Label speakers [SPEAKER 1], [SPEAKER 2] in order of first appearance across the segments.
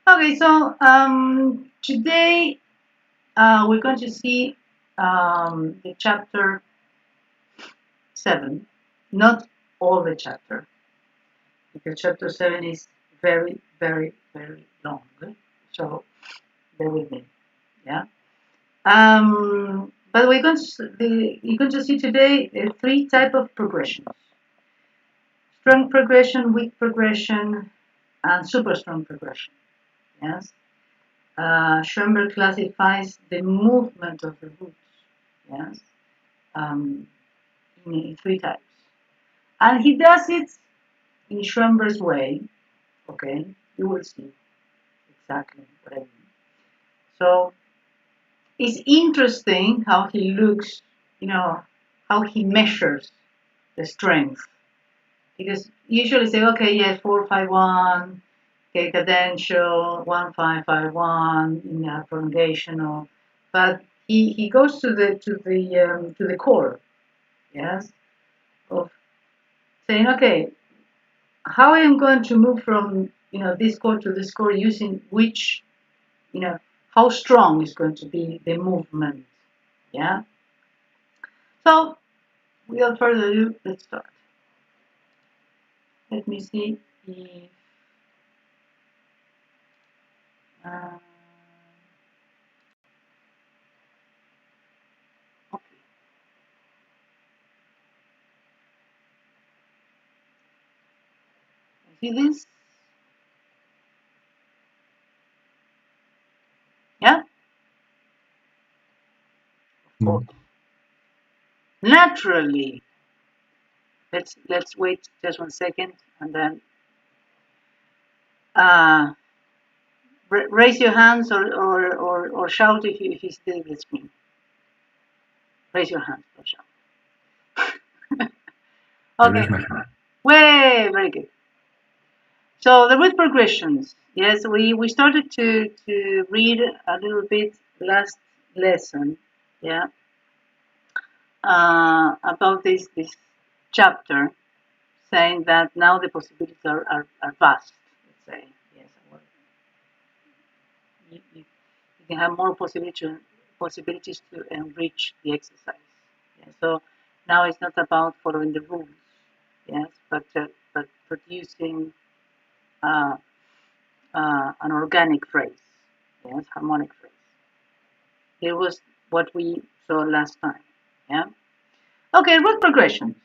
[SPEAKER 1] Okay, so today we're going to see the chapter 7, not all the chapter, because chapter 7 is very, very, very long. So bear with me. Yeah. But you're going to see today three type of progressions: strong progression, weak progression, and super strong progression. Yes. Schonberg classifies the movement of the roots. Yes. Um, in three types, and he does it in Schonberg's way. Okay, you will see exactly what I mean. So it's interesting how he looks, how he measures the strength. Because usually say, okay, yes, 4-5-1, okay, cadential, 1-5-5-1, prolongational, but he goes to the core, yes, of saying, okay, how I am going to move from this chord to this chord using which, you know, how strong is going to be the movement, yeah. So without further ado, let's start. Let me see if uh, okay. See this? Yeah, of course. Naturally. Let's wait just 1 second and then uh, raise your hands or shout if you still with me. Raise your hands or shout.
[SPEAKER 2] I
[SPEAKER 1] Okay.
[SPEAKER 2] raise my hand.
[SPEAKER 1] Way, very good. So the root progressions. Yes, we started to read a little bit last lesson. Yeah, about this chapter, saying that now the possibilities are vast. Let's say yes, well, you can have more possibilities to enrich the exercise. Yeah, so now it's not about following the rules. Yes, but producing uh, an organic phrase, yes, harmonic phrase. It was what we saw last time. Yeah. Okay, root progression.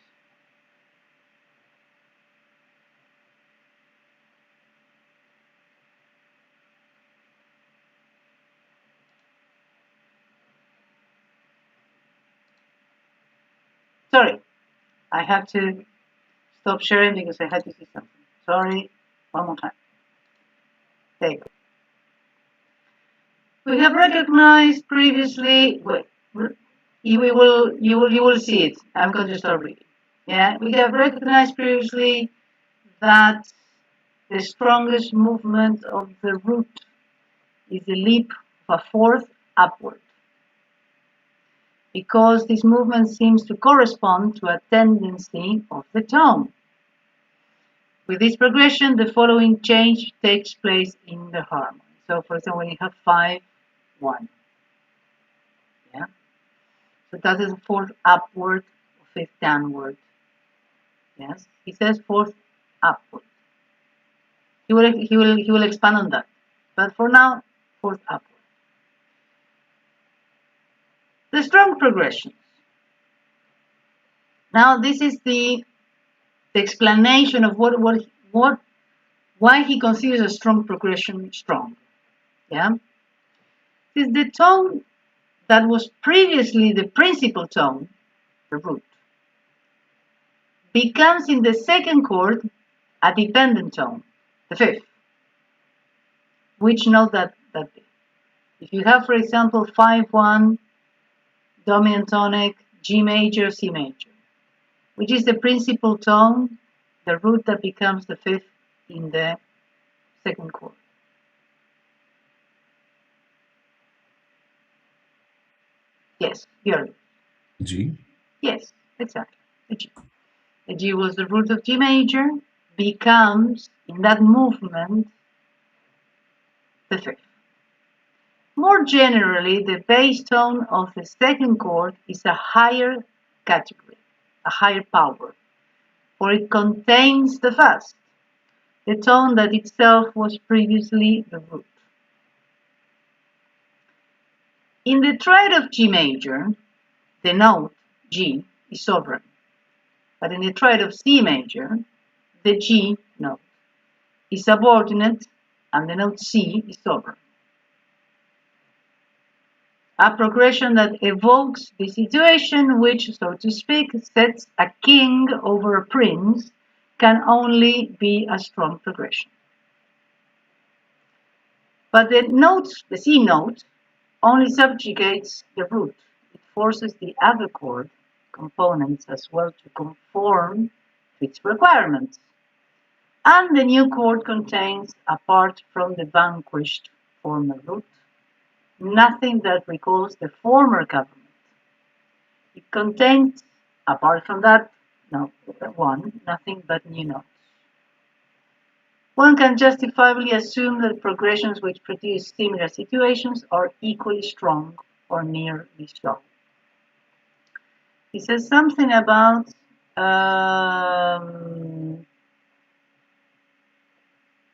[SPEAKER 1] Sorry, I have to stop sharing because I had to see something. Sorry, one more time. There you go. We have recognized previously. Wait, you will see it. I'm going to start reading. Yeah, we have recognized previously that the strongest movement of the root is the leap of a fourth upward, because this movement seems to correspond to a tendency of the tone. With this progression, the following change takes place in the harmony. So, for example, when you have 5-1, yeah. So that is fourth upward, fifth downward. Yes, he says fourth upward. He will expand on that, but for now, fourth upward. The strong progressions. Now, this is the explanation of why he considers a strong progression strong. Yeah, is the tone that was previously the principal tone, the root, becomes in the second chord a dependent tone, the fifth. Which note that if you have, for example, 5-1, dominant tonic, G major, C major, which is the principal tone, the root that becomes the fifth in the second chord. Yes, here.
[SPEAKER 2] G.
[SPEAKER 1] Yes, exactly. The G. The G was the root of G major, becomes in that movement the fifth. More generally, the bass tone of the second chord is a higher category, a higher power, for it contains the first, the tone that itself was previously the root. In the triad of G major, the note G is sovereign, but in the triad of C major, the G note is subordinate and the note C is sovereign. A progression that evokes the situation which, so to speak, sets a king over a prince can only be a strong progression. But the C note, only subjugates the root. It forces the other chord components as well to conform to its requirements. And the new chord contains, apart from the vanquished former root, nothing that recalls the former government. It contains, apart from that, nothing but new notes. One can justifiably assume that progressions which produce similar situations are equally strong or nearly so. He says something about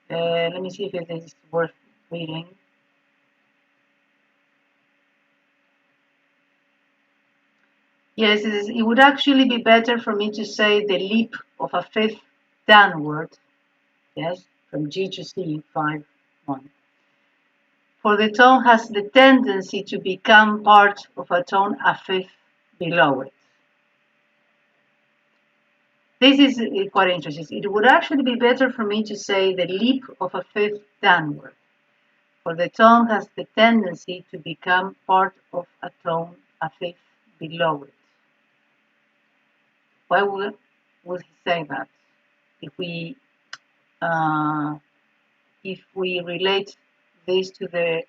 [SPEAKER 1] let me see if it is worth reading. Yes, it would actually be better for me to say the leap of a fifth downward, yes, from G to C, 5-1. For the tone has the tendency to become part of a tone a fifth below it. This is quite interesting. It would actually be better for me to say the leap of a fifth downward, for the tone has the tendency to become part of a tone a fifth below it. Why would he say that? If we relate this to the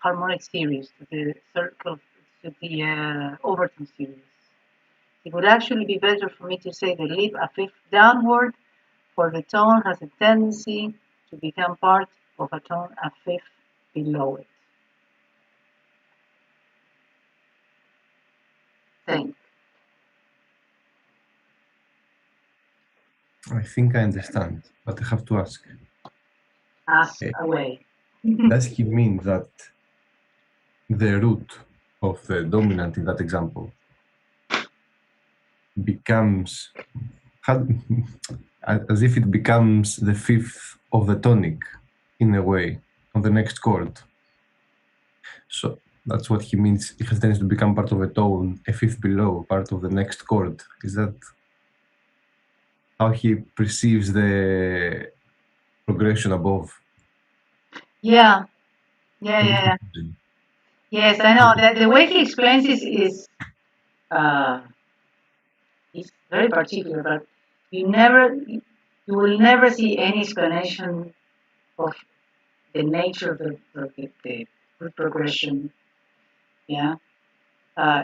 [SPEAKER 1] harmonic series, to the circle, to the Overtone series, it would actually be better for me to say the leap a fifth downward, for the tone has a tendency to become part of a tone a fifth below it. Think.
[SPEAKER 2] I think I understand, but I have to ask.
[SPEAKER 1] Ask away.
[SPEAKER 2] Does he mean that the root of the dominant in that example becomes as if it becomes the fifth of the tonic in a way on the next chord? So that's what he means. It has tendency to become part of a tone, a fifth below, part of the next chord. Is that how he perceives the progression above?
[SPEAKER 1] Yeah. Yes, I know that the way he explains is very particular, but you will never see any explanation of the nature of the root progression, yeah,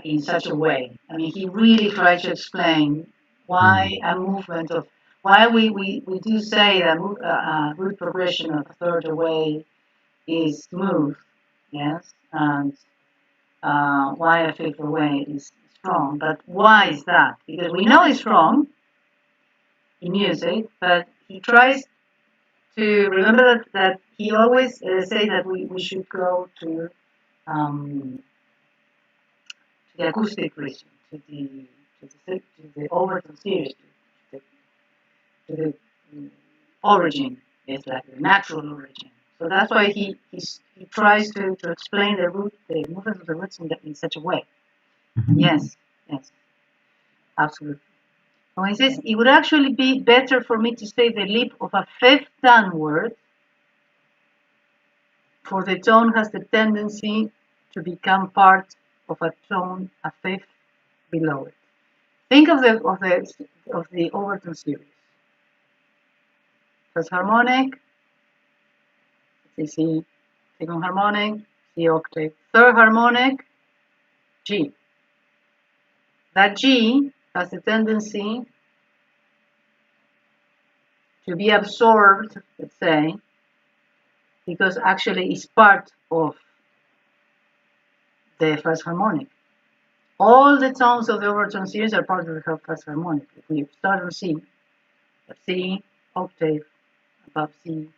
[SPEAKER 1] in such a way. I mean, he really tried to explain why a movement of why we do say that root progression of a third away is smooth, yes, and why a fifth away is strong. But why is that? Because we know it's strong in music, but he tries to remember that he always say that we should go to the acoustic region, to the Overtone series, to the origin, it's like the natural origin. So that's why he tries to explain the movement of the roots in such a way. Yes, absolutely. When he says it would actually be better for me to say the leap of a fifth downward, for the tone has the tendency to become part of a tone a fifth below it. Think of the Overtone series. First harmonic, C, second harmonic, C octave, third harmonic, G. That G has a tendency to be absorbed, let's say, because actually it's part of the first harmonic. All the tones of the overtone series are part of the first harmonic. If we start on C, a C octave above C,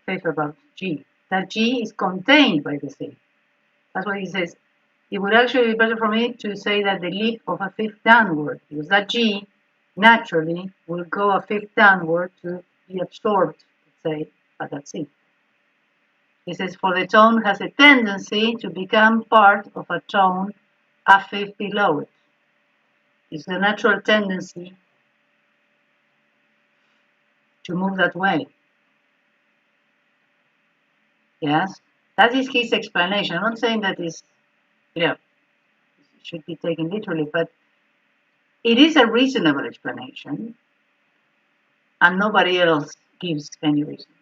[SPEAKER 1] fifth above G, that G is contained by the C. That's why he says it would actually be better for me to say that the leap of a fifth downward, because that G naturally will go a fifth downward to be absorbed, let's say, by that C. He says, for the tone has a tendency to become part of a tone a fifth below it. It's the natural tendency to move that way. Yes, that is his explanation. I'm not saying that is, should be taken literally, but it is a reasonable explanation, and nobody else gives any reason.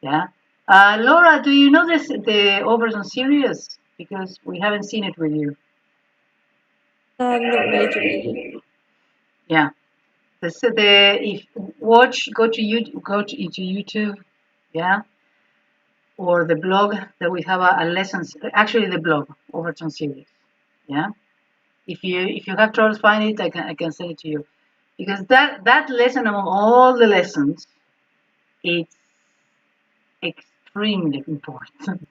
[SPEAKER 1] Yeah. Laura, do you know the Overtone series? Because we haven't seen it with you.
[SPEAKER 3] Not majorly.
[SPEAKER 1] Yeah. Go into YouTube, yeah, or the blog that we have a lesson. Actually, the blog Overtone series, yeah. If you have trouble finding it, I can send it to you, because that lesson among all the lessons, it's extremely important.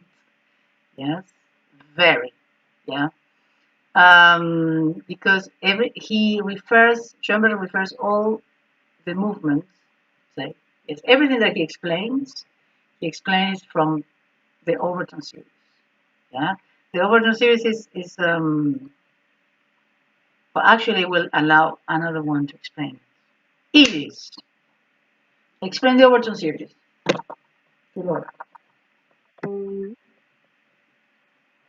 [SPEAKER 1] Yes, very, yeah. Because Schonberg refers all the movements, say, it's everything that he explains from the Overtone series. Yeah, the Overtone series well, actually will allow another one to explain. It is. Explain the Overtone series.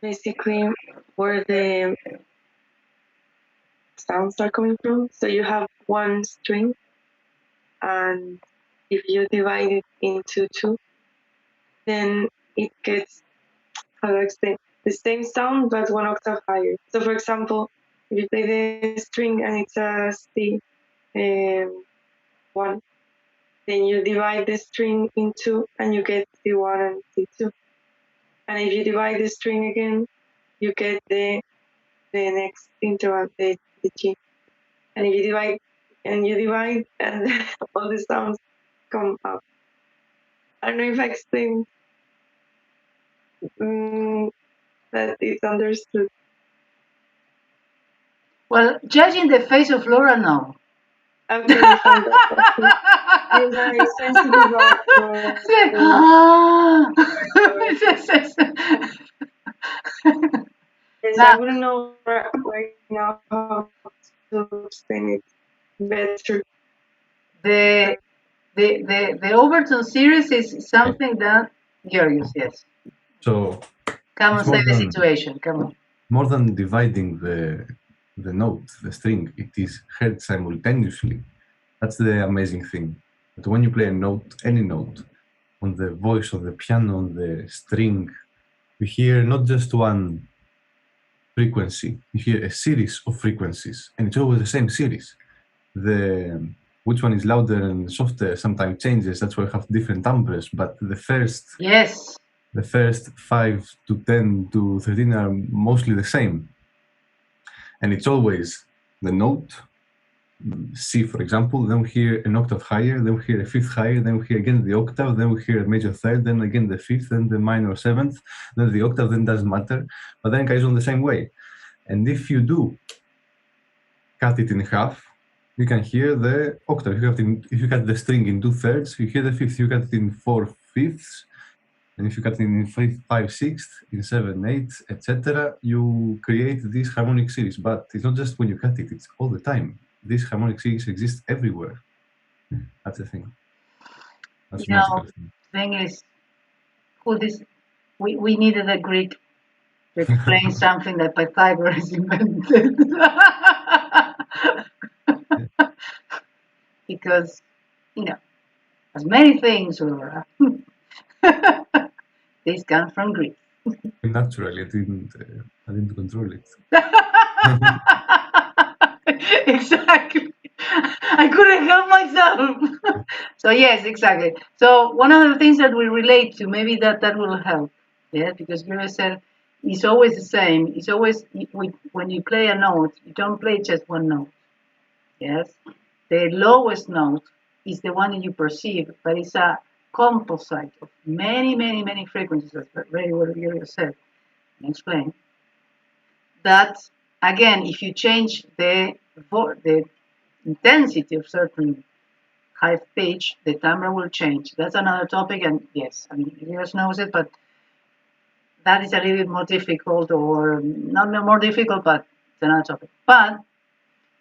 [SPEAKER 3] Basically, where the sounds are coming from. So you have one string, and if you divide it into two, then it gets, how do I explain, the same sound but one octave higher. So for example, if you play the string and it's a C one, then you divide the string in two and you get C1 and C2. And if you divide the string again, you get the next interval, the G. And if you divide and all the sounds come up. I don't know if I explained that it's understood.
[SPEAKER 1] Well, judging the face of Laura, no.
[SPEAKER 3] Okay, fine. You're very sensitive for yes, I wouldn't know right now how to explain it better.
[SPEAKER 1] The Overtone series is something that Georgios, yes.
[SPEAKER 2] So
[SPEAKER 1] Come on,
[SPEAKER 2] it's more
[SPEAKER 1] say the
[SPEAKER 2] than-
[SPEAKER 1] situation. Come on.
[SPEAKER 2] More than dividing the note, the string, it is heard simultaneously. That's the amazing thing. That when you play a note, any note, on the voice of the piano, on the string, you hear not just one frequency, you hear a series of frequencies, and it's always the same series. Which one is louder and softer sometimes changes. That's why we have different timbres, but the first 5 to 10 to 13 are mostly the same. And it's always the note, C, for example, then we hear an octave higher, then we hear a fifth higher, then we hear again the octave, then we hear a major third, then again the fifth, then the minor seventh, then the octave, then doesn't matter, but then it carries on the same way. And if you do cut it in half, you can hear the octave. If you cut the string in 2/3, you hear the fifth. You cut it in 4/5, and if you cut it in 5/6, in 7/8, etc., you create this harmonic series. But it's not just when you cut it; it's all the time. This harmonic series exists everywhere. That's the thing. That's the magical thing.
[SPEAKER 1] Thing is, we needed a Greek to explain something that Pythagoras invented. Because, as many things were, this comes from Greece.
[SPEAKER 2] Naturally, I didn't control it.
[SPEAKER 1] Exactly. I couldn't help myself. So yes, exactly. So one of the things that we relate to, maybe that will help. Yeah, because Gisela said it's always the same. It's always when you play a note, you don't play just one note. Yes, the lowest note is the one that you perceive, but it's a composite of many, many, many frequencies. That's very well Gisela said and explained. That again, if you change the intensity of certain high pitch, the timbre will change. That's another topic, and yes, I mean, you just knows it, but that is a little bit more difficult, or not more difficult, but it's another topic. But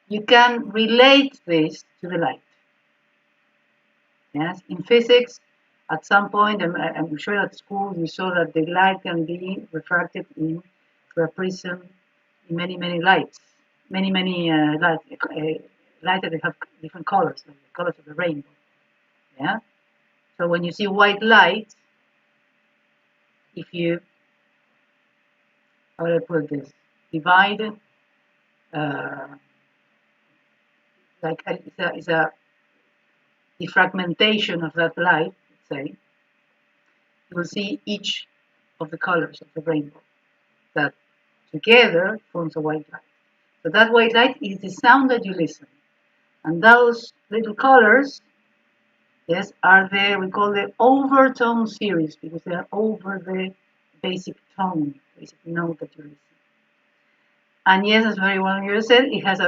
[SPEAKER 1] you can relate this to the light. Yes, in physics, at some point, I'm sure at school you saw that the light can be refracted through a prism in many, many lights, many light that have different colors, like the colors of the rainbow. Yeah. So when you see white light, if you, how do I put this, divide, uh, like it's a defragmentation of that light, let's say, you will see each of the colors of the rainbow that together forms a white light. So that white light is the sound that you listen. And those little colors, yes, are the, we call the overtone series because they are over the basic tone, basic note that you listen. And yes, as very well you said, it has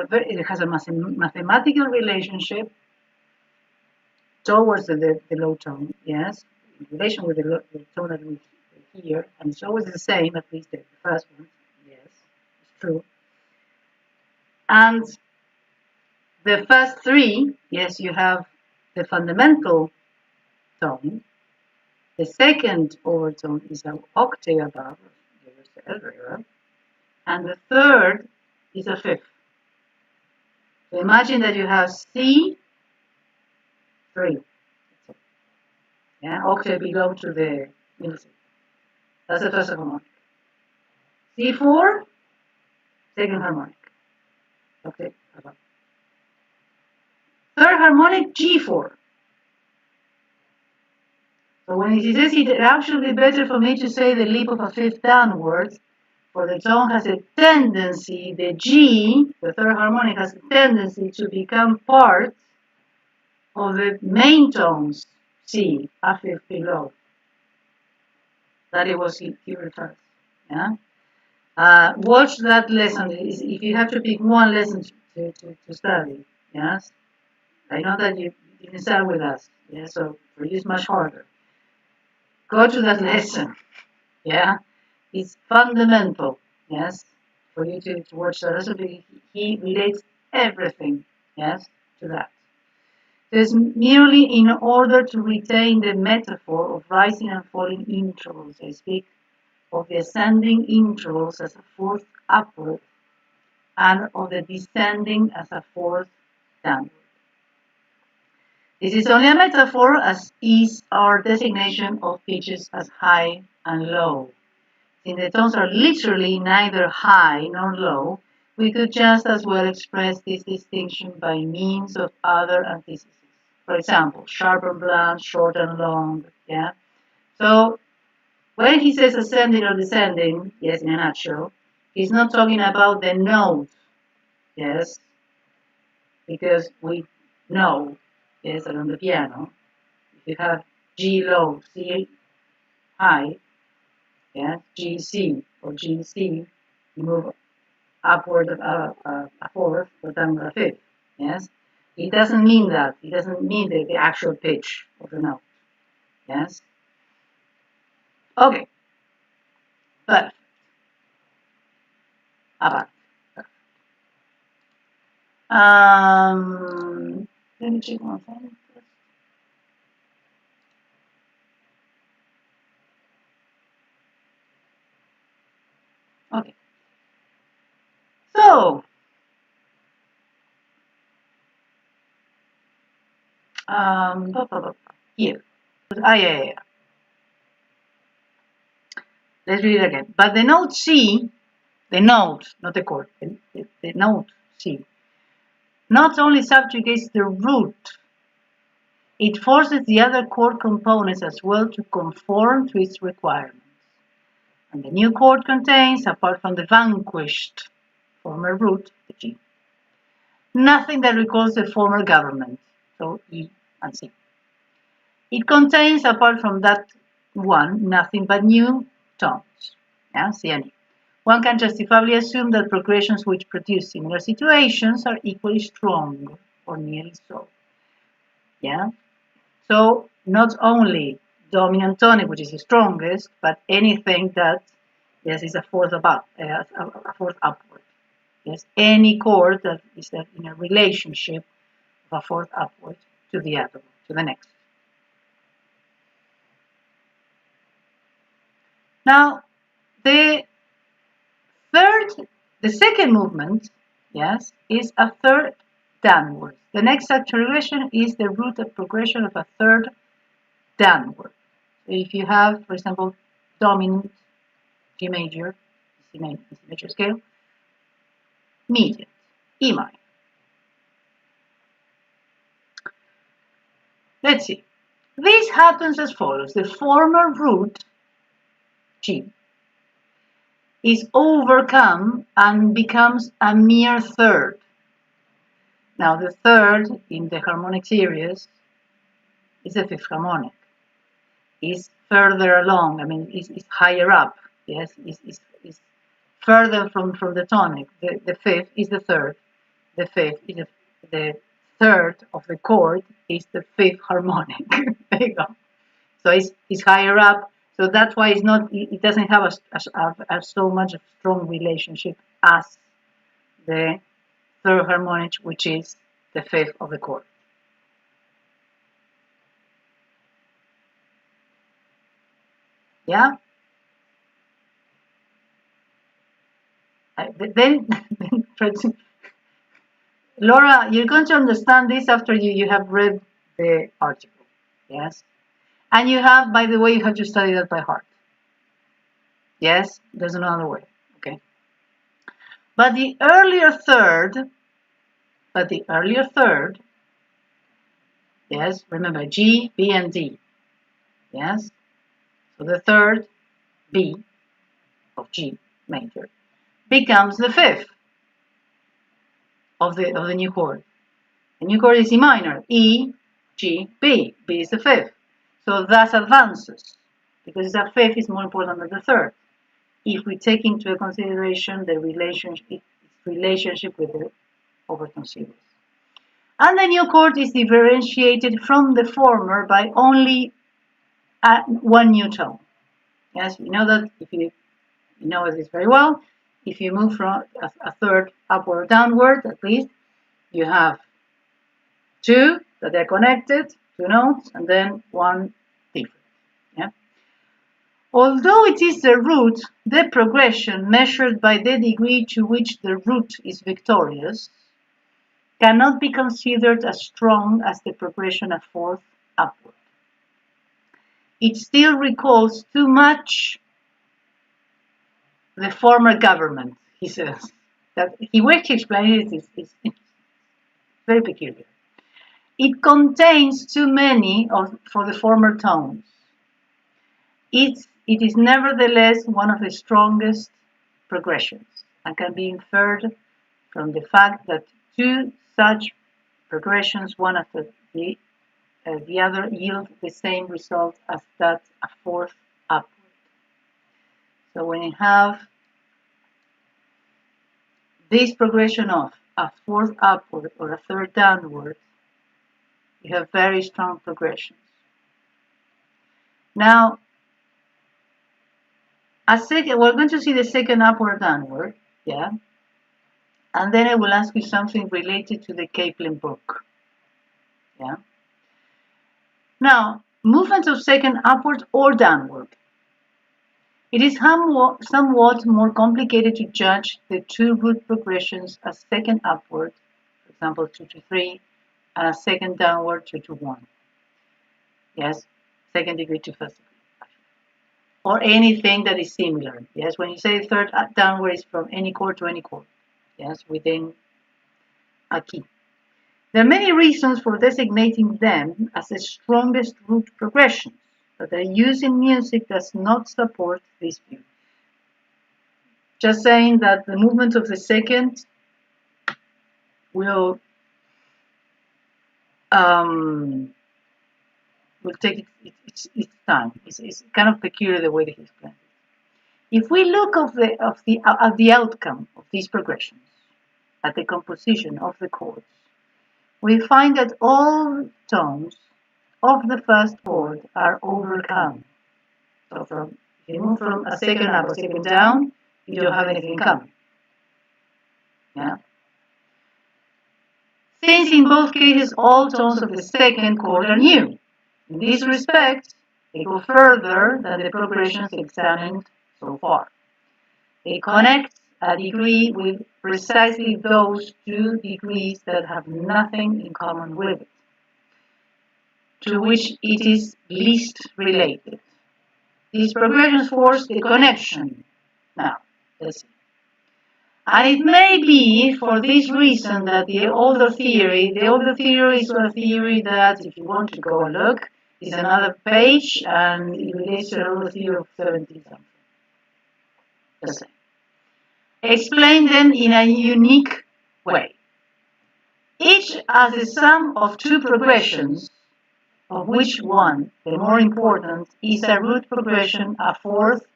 [SPEAKER 1] a mathematical relationship towards the low tone, yes, in relation with the tone that we hear, and it's always the same, at least the first one, yes, it's true. And the first three, yes, you have the fundamental tone. The second overtone is an octave above, and the third is a fifth. So imagine that you have C3, yeah, octave below to the music. That's the first harmonic. C4, second harmonic. Okay, above. Third harmonic, G4. So when he says it actually better for me to say the leap of a fifth downwards, for the tone has a tendency, the G, the third harmonic, has a tendency to become part of the main tones, C, a fifth below. That it was he refers. Yeah. Watch that lesson. If you have to pick one lesson to study, yes. I know that you didn't start with us, yeah. So for you it's much harder. Go to that lesson, yeah. It's fundamental, yes, for you to watch that lesson. He relates everything, yes, to that. It is merely in order to retain the metaphor of rising and falling intervals. I speak of the ascending intervals as a fourth upward and of the descending as a fourth downward. This is only a metaphor, as is our designation of pitches as high and low. Since the tones are literally neither high nor low, we could just as well express this distinction by means of other antitheses. For example, sharp and blunt, short and long, yeah? So when he says ascending or descending, yes, in a nutshell, he's not talking about the note, yes, because we know, yes, that on the piano, if you have G low, C high, yeah, G C or G C, you move upward a fourth, or down a fifth, yes. It doesn't mean that. It doesn't mean the actual pitch of the note, yes. Okay, but about. Let me check one thing. Okay. So, here. Yeah. Let's read it again. But the note C, the note, not the chord, the note C, not only subjugates the root, it forces the other chord components as well to conform to its requirements. And the new chord contains, apart from the vanquished former root, the G, nothing that recalls the former government, so E and C. It contains, apart from that one, nothing but new tones, yeah, C and E. One can justifiably assume that progressions which produce similar situations are equally strong, or nearly so. Yeah. So not only dominant tonic, which is the strongest, but anything that yes is a fourth above, a fourth upward. Yes, any chord that is in a relationship of a fourth upward to the other, to the next. Now, the second movement, yes, is a third downward. The next acceleration is the root of progression of a third downward. So if you have, for example, dominant G major, C major scale, median, E minor. Let's see. This happens as follows. The former root, G, is overcome and becomes a mere third. Now the third in the harmonic series is the fifth harmonic. Is further along, I mean, is higher up, yes, is further from the tonic. The fifth is the third. The fifth is the third of the chord is the fifth harmonic. There you go. So it's higher up. So that's why it doesn't have a so much a strong relationship as the third harmonic, which is the fifth of the chord. Yeah. Then Laura, you're going to understand this after you have read the article. Yes. And you have, by the way, you have to study that by heart. Yes, there's another way. Okay. But the earlier third, yes, remember G, B, and D. Yes. So the third, B of G major, becomes the fifth of the new chord. The new chord is E minor. E, G, B. B is the fifth. So that advances because the fifth is more important than the third. If we take into consideration the relationship with the Overtone series. And the new chord is differentiated from the former by only one new tone. Yes, you know that if you know this very well, if you move from a third upward or downward, at least, you have two that are connected, two notes, and then one different. Yeah. Although it is the root, the progression measured by the degree to which the root is victorious cannot be considered as strong as the progression of fourth upward. It still recalls too much the former government, he says. That the way he explains it is very peculiar. It contains too many for the former tones. It is nevertheless one of the strongest progressions and can be inferred from the fact that two such progressions, one after the other, yield the same result as that a fourth upward. So when you have this progression of a fourth upward or a third downward, you have very strong progressions. Now, we're going to see the second upward downward, yeah, and then I will ask you something related to the Kaplan book, yeah. Now, movement of second upward or downward. It is somewhat more complicated to judge the two root progressions as second upward, for example 2 to 3, and a second downward 2 to 1. Yes, second degree to first degree. Or anything that is similar. Yes, when you say third downward is from any chord to any chord. Yes, within a key. There are many reasons for designating them as the strongest root progressions, but their use in music does not support this view. Just saying that the movement of the second will take its time. It's kind of peculiar the way that he explains it. If we look at the outcome of these progressions, at the composition of the chords, we find that all tones of the first chord are overcome. So if you move from a second up, a second down, you don't have anything coming. Yeah. Since in both cases all tones of the second chord are new. In this respect, they go further than the progressions examined so far. They connect a degree with precisely those two degrees that have nothing in common with it, to which it is least related. These progressions force the connection. Now, let's see. And it may be for this reason that the older theory is a theory that, if you want to go and look, is another page, and it relates to an older theory of 70 something. Just saying. Explain them in a unique way. Each as the sum of two progressions, of which one, the more important, is a root progression, a fourth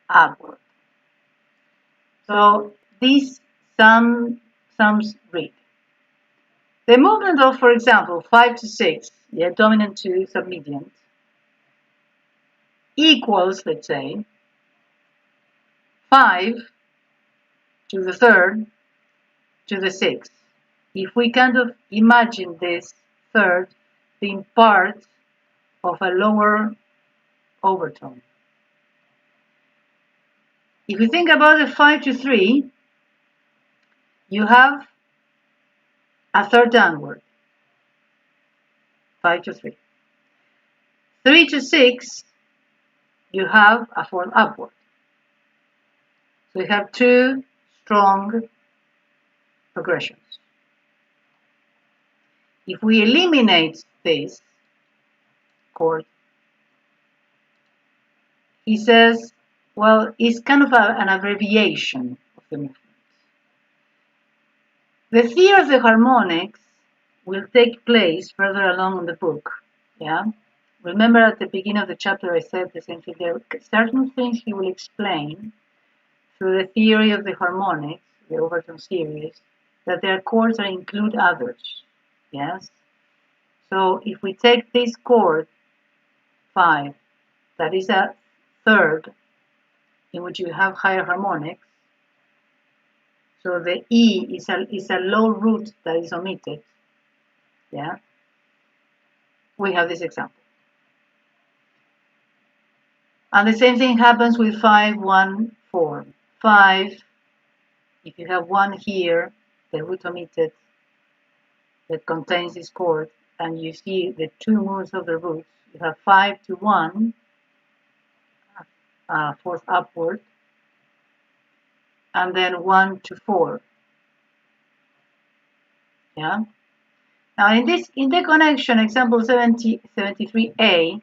[SPEAKER 1] upward. So these sums read. The movement of, for example, 5 to 6, yeah, dominant to submediant, equals, let's say, 5 to the third to the sixth. If we kind of imagine this third being part of a lower overtone. If you think about the 5 to 3, you have a third downward, 5 to 3. 3 to 6, you have a fourth upward. So you have two strong progressions. If we eliminate this chord, he says, well, it's kind of an abbreviation of the movement. The theory of the harmonics will take place further along in the book. Yeah. Remember at the beginning of the chapter I said the same thing. There are certain things he will explain through the theory of the harmonics, the Overtone series, that there are chords that include others. Yes. So if we take this chord 5, that is a third in which you have higher harmonics. So the E is a low root that is omitted. Yeah. We have this example. And the same thing happens with 5, 1, 4. 5, if you have 1 here, the root omitted that contains this chord, and you see the two moves of the roots, you have 5 to 1, fourth upward, and then 1 to 4. Yeah. Now in the connection, example 73A,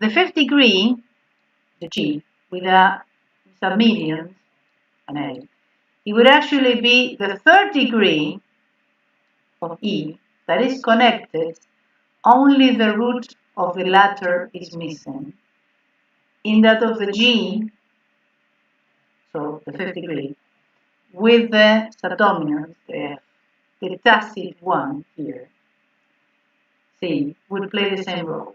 [SPEAKER 1] the fifth degree, the G, with a submedian, an A, it would actually be the third degree of E that is connected, only the root of the latter is missing. In that of the G, so the fifth degree, with the subdominant, the tacit one here, C, would play the same role.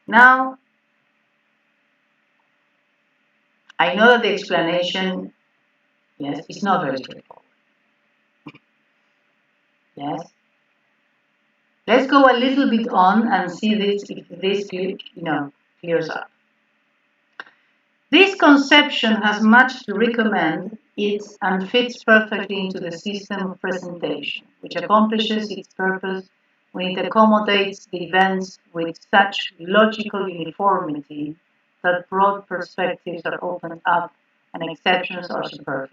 [SPEAKER 1] Now, I know that the explanation, yes, is not very straightforward. Yes. Let's go a little bit on and see this if this clears up. This conception has much to recommend it and fits perfectly into the system of presentation, which accomplishes its purpose when it accommodates the events with such logical uniformity that broad perspectives are opened up and exceptions are superfluous.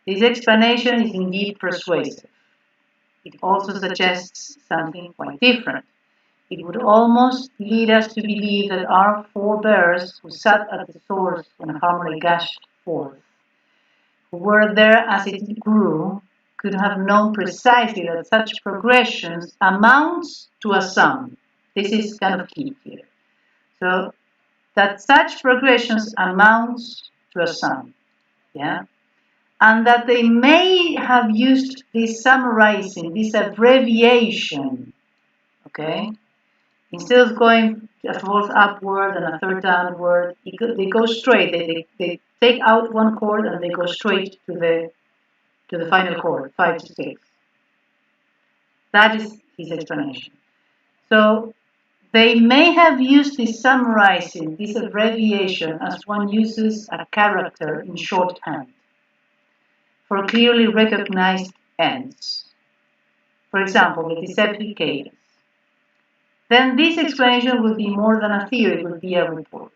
[SPEAKER 1] This explanation is indeed persuasive. It also suggests something quite different. It would almost lead us to believe that our forebears who sat at the source when harmony gushed forth, who were there as it grew, could have known precisely that such progressions amounts to a sum. This is kind of key here. So that such progressions amounts to a sum. Yeah? And that they may have used this summarizing, this abbreviation, okay? Instead of going a fourth upward and a third downward, they go straight. They take out one chord and they go straight to the final chord, 5 to 6. That is his explanation. So they may have used this summarizing, this abbreviation, as one uses a character in shorthand for clearly recognized ends. For example, the deceptive cadence. Then this explanation would be more than a theory, it would be a report.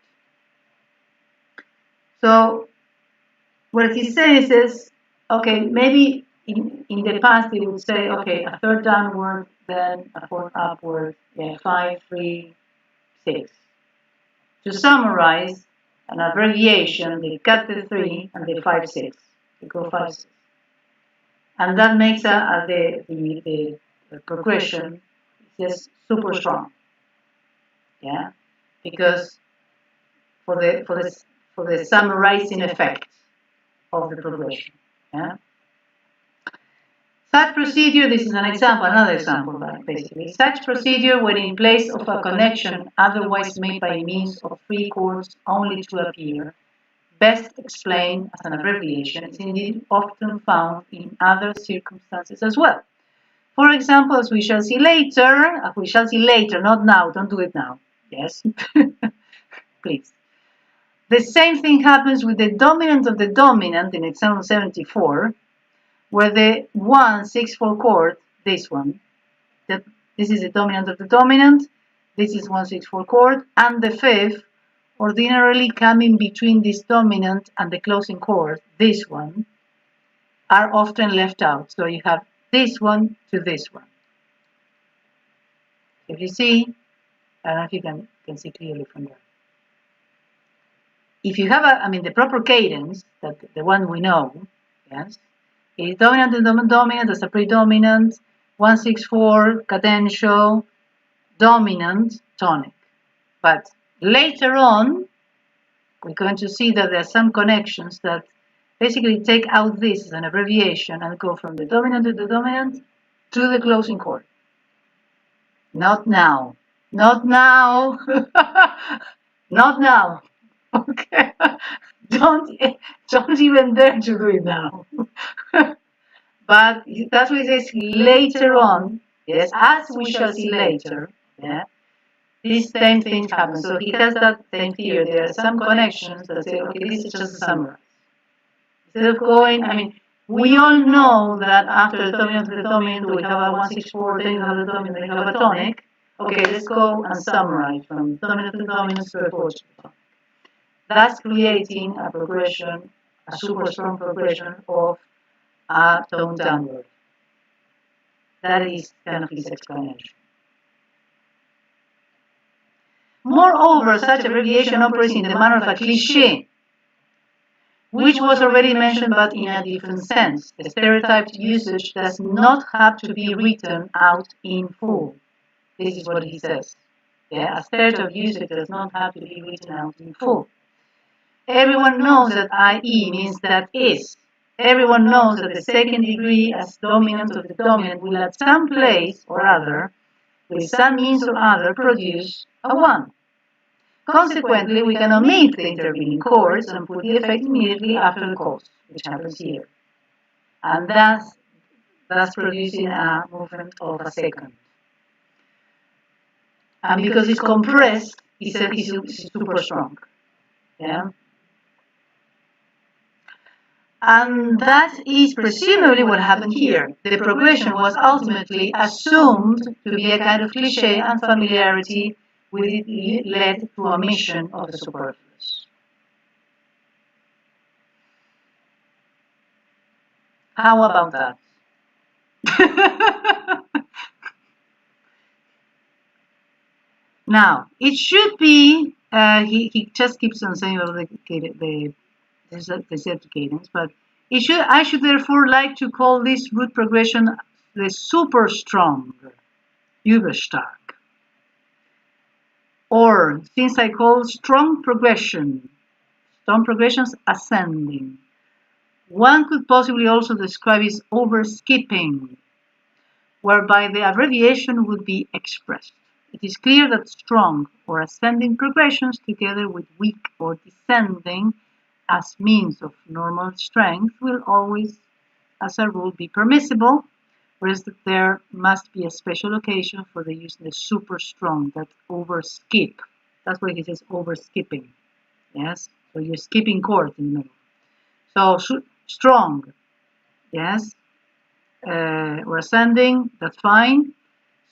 [SPEAKER 1] So what he says is, okay, maybe in the past they would say, okay, a third downward, then a fourth upward, yeah, 5, 3, 6. To summarize an abbreviation, they cut the 3 and they 5, 6. They go 5, 6. And that makes the progression just super strong. Yeah, because for the summarizing effect of the progression. Yeah. Such procedure, this is an example, another example, basically. Such procedure, when in place of a connection otherwise made by means of free chords only to appear, best explained as an abbreviation, is indeed often found in other circumstances as well. For example, as we shall see later, not now, don't do it now. Yes, please. The same thing happens with the dominant of the dominant in example 74, where the 1-6-4 chord, this one, this is the dominant of the dominant, this is 1-6-4 chord, and the fifth, ordinarily coming between this dominant and the closing chord, this one, are often left out. So you have this one to this one. If you see, I don't know if you can see clearly from there. If you have the proper cadence, that the one we know, yes, is dominant and dominant as a predominant, 1-6-4, cadential, dominant, tonic. But later on, we're going to see that there are some connections that basically take out this as an abbreviation and go from the dominant to the dominant to the closing chord. Not now. Not now. Not now. Okay. Don't even dare to do it now. But that's what it says later on. Yes, as we shall see later. Yeah. These same things happen. So he has that same theory. There are some connections that say, okay, this is just a summary. Instead of going, we all know that after the dominant to the dominant, we have a 1-6-4, then you have the dominant, then you have a tonic. Okay, let's go and summarize from dominant to dominant to the fourth tonic. Thus creating a progression, a super strong progression of a tone downward. That is kind of his explanation. Moreover, such abbreviation operates in the manner of a cliché, which was already mentioned but in a different sense. The stereotyped usage does not have to be written out in full. This is what he says. Yeah, a stereotyped usage does not have to be written out in full. Everyone knows that IE means that is. Everyone knows that the second degree as dominant of the dominant will at some place or other, with some means or other, produce a 1. Consequently, we can omit the intervening chords and put the effect immediately after the chorus, which happens here. And thus producing a movement of a second. And because it's compressed, it's super strong. Yeah? And that is presumably what happened here. The progression was ultimately assumed to be a kind of cliché, and familiarity with it led to omission of the superfluous. How about that? Now, it should be, he just keeps on saying about the cadence, but I should therefore like to call this root progression the superstrong, überstark. Or, since I call strong progressions ascending, one could possibly also describe it as overskipping, whereby the abbreviation would be expressed. It is clear that strong or ascending progressions, together with weak or descending as means of normal strength, will always, as a rule, be permissible, whereas there must be a special occasion for the use of the super strong, that overskip. That's why he says overskipping. Yes, so you're skipping chords in the middle. So strong, yes, or ascending, that's fine.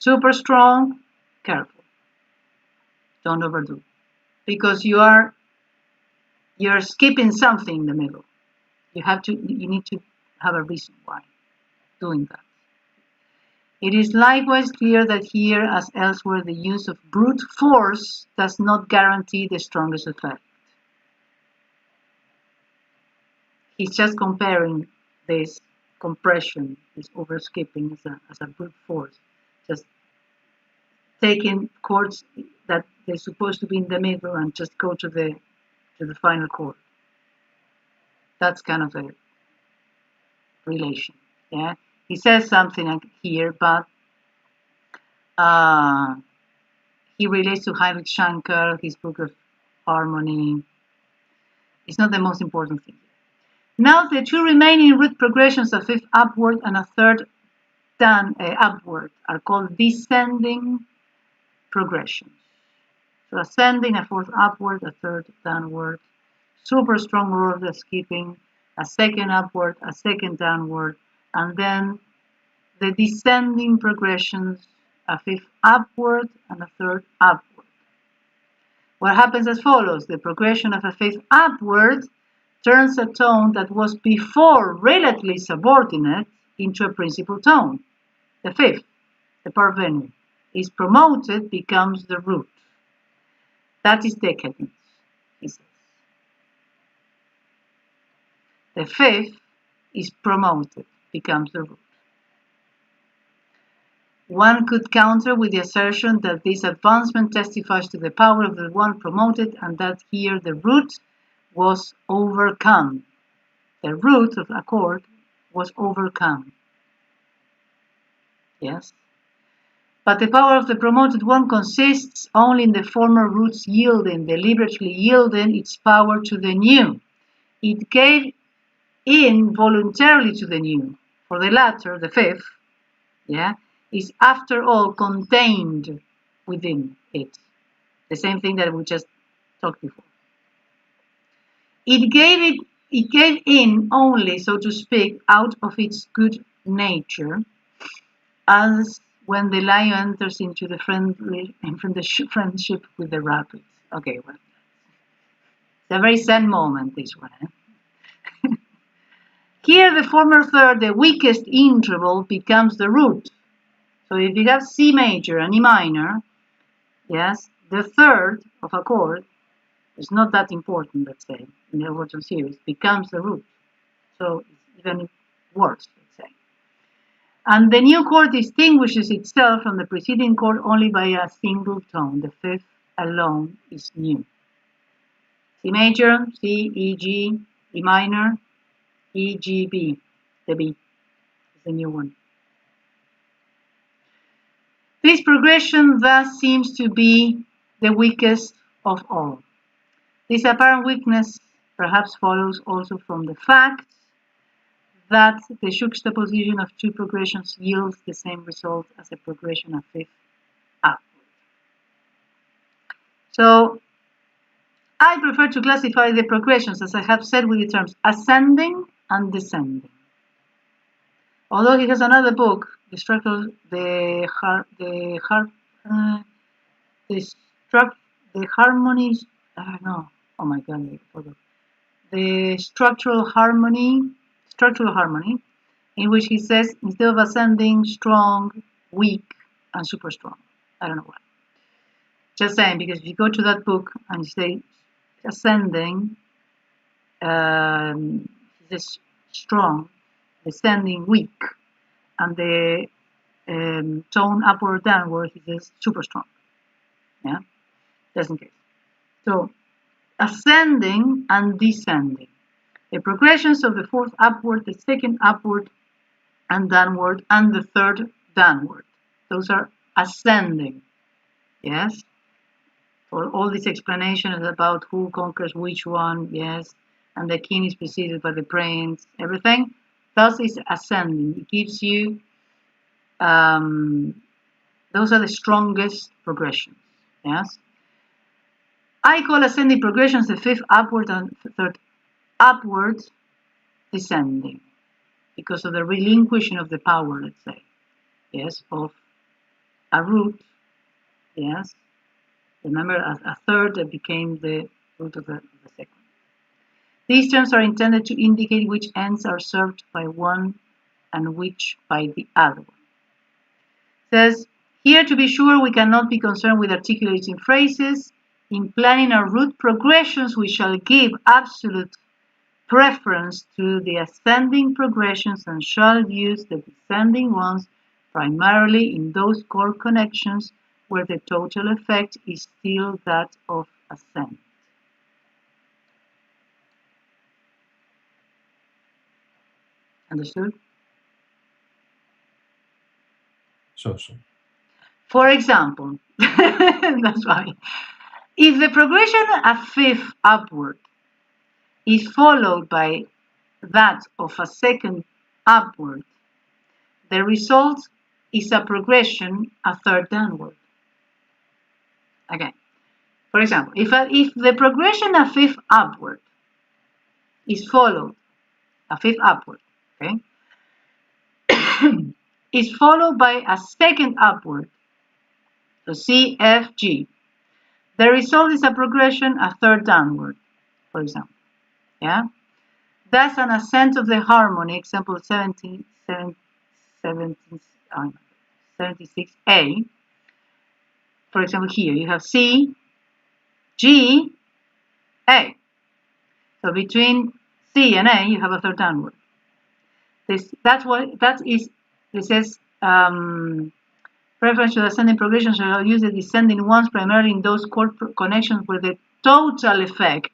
[SPEAKER 1] Super strong, careful, don't overdo, because you're skipping something in the middle. You need to have a reason why doing that. It is likewise clear that here, as elsewhere, the use of brute force does not guarantee the strongest effect. He's just comparing this compression, this overskipping, as a brute force, just taking chords that they're supposed to be in the middle and just go to the final chord. That's kind of a relation. Yeah, he says something here, but he relates to Heinrich Schenker, his book of harmony. It's not the most important thing. Now the two remaining root progressions, a fifth upward and a third down upward, are called descending progressions. So ascending, a fourth upward, a third downward, super strong root skipping, a second upward, a second downward, and then the descending progressions, a fifth upward and a third upward. What happens as follows: the progression of a fifth upward turns a tone that was before relatively subordinate into a principal tone. The fifth, the parvenu, is promoted, becomes the root. That is decadence, he says. The fifth is promoted, becomes the root. One could counter with the assertion that this advancement testifies to the power of the one promoted, and that here the root was overcome. The root of a chord was overcome. Yes? But the power of the promoted one consists only in the former root's yielding, deliberately yielding its power to the new. It gave in voluntarily to the new. For the latter, the fifth, yeah, is after all contained within it. The same thing that we just talked before. It gave in only, so to speak, out of its good nature, as when the lion enters into the friendship with the rabbit. Okay, well, it's a very sad moment, this one. Here, the former third, the weakest interval, becomes the root. So if you have C major and E minor, yes, the third of a chord is not that important, let's say, in the Overtone series, becomes the root. So it's even worse, let's say. And the new chord distinguishes itself from the preceding chord only by a single tone. The fifth alone is new. C major, C, E, G, E minor, E, G, B. The B is the new one. This progression thus seems to be the weakest of all. This apparent weakness perhaps follows also from the fact that the juxtaposition of two progressions yields the same result as a progression of fifth upward. So I prefer to classify the progressions, as I have said, with the terms ascending and descending. Although he has another book, the harmonies. No, oh my God, I forgot. The structural harmony, in which he says instead of ascending, strong, weak, and super strong. I don't know why. Just saying, because if you go to that book and you say ascending, he says strong, descending, weak, and the tone upward or downward, he says super strong. Yeah, just in case. So ascending and descending. The progressions of the fourth upward, the second upward and downward, and the third downward. Those are ascending. Yes? For all these explanations about who conquers which one, yes, and the king is preceded by the prince, everything, thus is ascending. It gives you, those are the strongest progressions. Yes? I call ascending progressions the fifth upward and third upward descending, because of the relinquishing of the power, let's say, yes, of a root, yes. Remember, a third that became the root of the second. These terms are intended to indicate which ends are served by one and which by the other one. It says, here to be sure we cannot be concerned with articulating phrases. In planning our root progressions, we shall give absolute preference to the ascending progressions and shall use the descending ones primarily in those chord connections where the total effect is still that of ascent. Understood?
[SPEAKER 2] So.
[SPEAKER 1] For example, that's why. If the progression a fifth upward is followed by that of a second upward, the result is a progression a third downward. Again, for example, if the progression a fifth upward is followed, a fifth upward, okay, is followed by a second upward, so C, F, G, the result is a progression a third downward, for example. Yeah, that's an ascent of the harmony. Example 76A. For example, here you have C, G, A. So between C and A, you have a third downward. This says preference to ascending progressions shall use the descending ones primarily in those chord connections where the total effect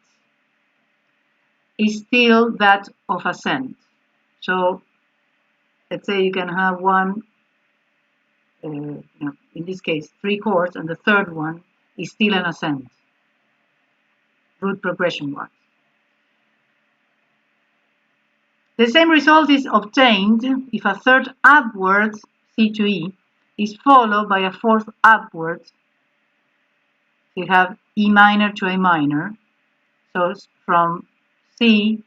[SPEAKER 1] is still that of ascent. So let's say you can have one, in this case, 3 chords, and the third one is still an ascent, root progression wise. The same result is obtained if a third upward, C to E, is followed by a fourth upward. You have E minor to A minor. So from C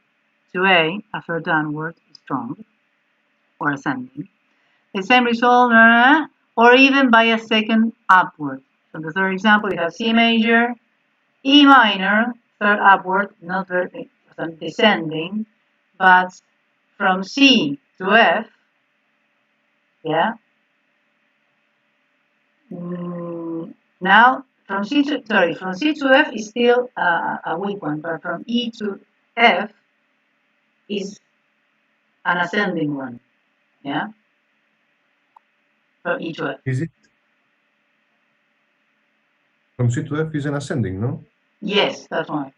[SPEAKER 1] to A, a third downward is strong or ascending. The same result, or even by a second upward. So the third example, you have C major, E minor, third upward, not very descending, but from C to F, yeah. Now from C to F is still a weak one, but from E to F is an ascending one, yeah. From E to F.
[SPEAKER 2] Is it? From C to F is an ascending, no?
[SPEAKER 1] Yes, that's right.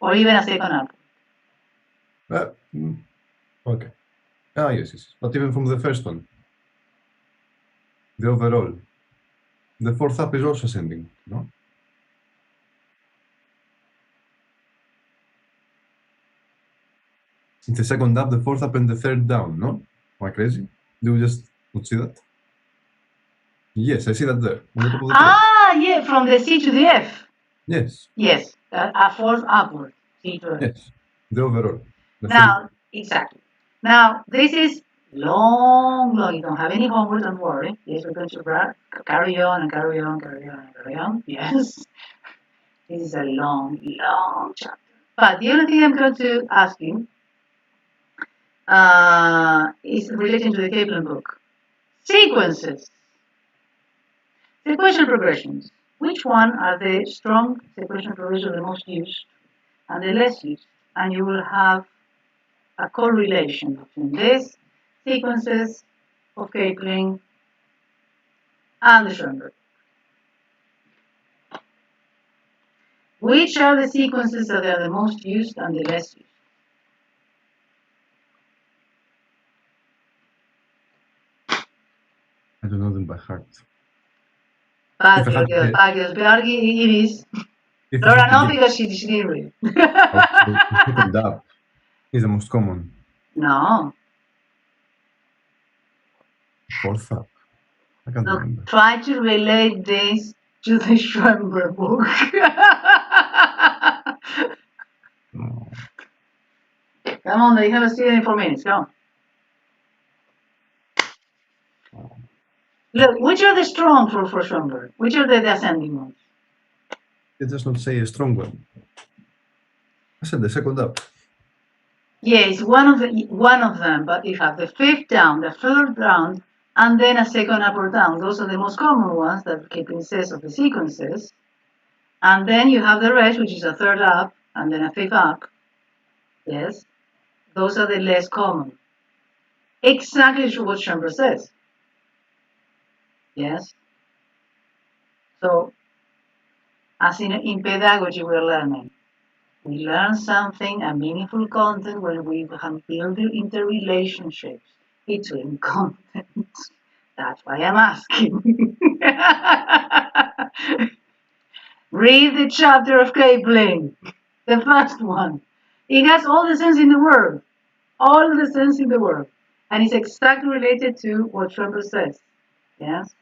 [SPEAKER 1] Or even a second upward.
[SPEAKER 2] Okay. Yes. But even from the first one, the overall, the fourth up is also ascending, no? It's the second up, the fourth up, and the third down, no? Am I crazy? Do you just not see that? Yes, I see that there. On the top of the
[SPEAKER 1] yeah, from the C to the F.
[SPEAKER 2] Yes.
[SPEAKER 1] Yes, a fourth upward, C to F.
[SPEAKER 2] Yes, the overall.
[SPEAKER 1] Now, exactly. Now, this is long. You don't have any homework, don't worry. Yes, we're going to carry on and carry on, carry on and carry on. Yes. This is a long chapter. But the only thing I'm going to ask you is relating to the Kaplan book. Sequences. Sequential progressions. Which one are the strong sequential progressions the most used and the less used? And you will have a correlation between these sequences of Kaplan and the Schonberg. Which are the sequences that are the most used and the less used?
[SPEAKER 2] I don't know them by heart.
[SPEAKER 1] But
[SPEAKER 2] If I had to
[SPEAKER 1] it is.
[SPEAKER 2] If I
[SPEAKER 1] Laura,
[SPEAKER 2] had to
[SPEAKER 1] not
[SPEAKER 2] guess,
[SPEAKER 1] because she didn't read.
[SPEAKER 2] I would say the second up is the most common.
[SPEAKER 1] No.
[SPEAKER 2] Fourth up. I can't
[SPEAKER 1] Look,
[SPEAKER 2] remember.
[SPEAKER 1] try to relate this to the Schonberg book.
[SPEAKER 2] No.
[SPEAKER 1] Come on, they have a student in 4 minutes. Come on. Look, which are the strong for Schonberg? Which are the ascending ones?
[SPEAKER 2] It does not say a strong one. I said the second up.
[SPEAKER 1] Yes, one of them, but you have the fifth down, the third down, and then a second up or down. Those are the most common ones that Kipling says of the sequences. And then you have the rest, which is a third up and then a fifth up. Yes, those are the less common. Exactly what Schonberg says. Yes. So, as in pedagogy, we're learning. We learn something, a meaningful content, when we have built interrelationships between contents. That's why I'm asking. Read the chapter of Kipling, the first one. It has all the sense in the world. All the sense in the world. And it's exactly related to what Schonberg says. Yes.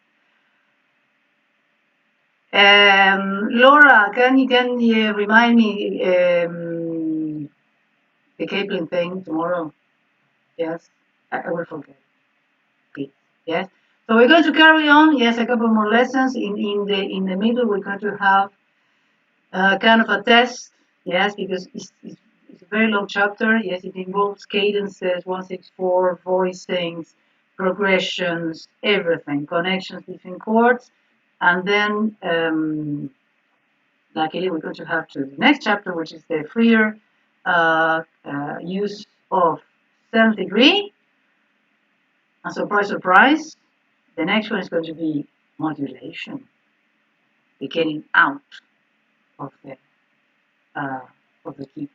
[SPEAKER 1] Laura, can you remind me the Kipling thing tomorrow? Yes, I will forget. Please. Yes. So we're going to carry on. Yes, a couple more lessons. In the middle, we're going to have kind of a test. Yes, because it's a very long chapter. Yes, it involves cadences, 164, voicings, progressions, everything, connections between chords, and then luckily we're going to have to the next chapter, which is the freer use of 7th degree. And surprise, surprise, the next one is going to be modulation, the getting out of the key.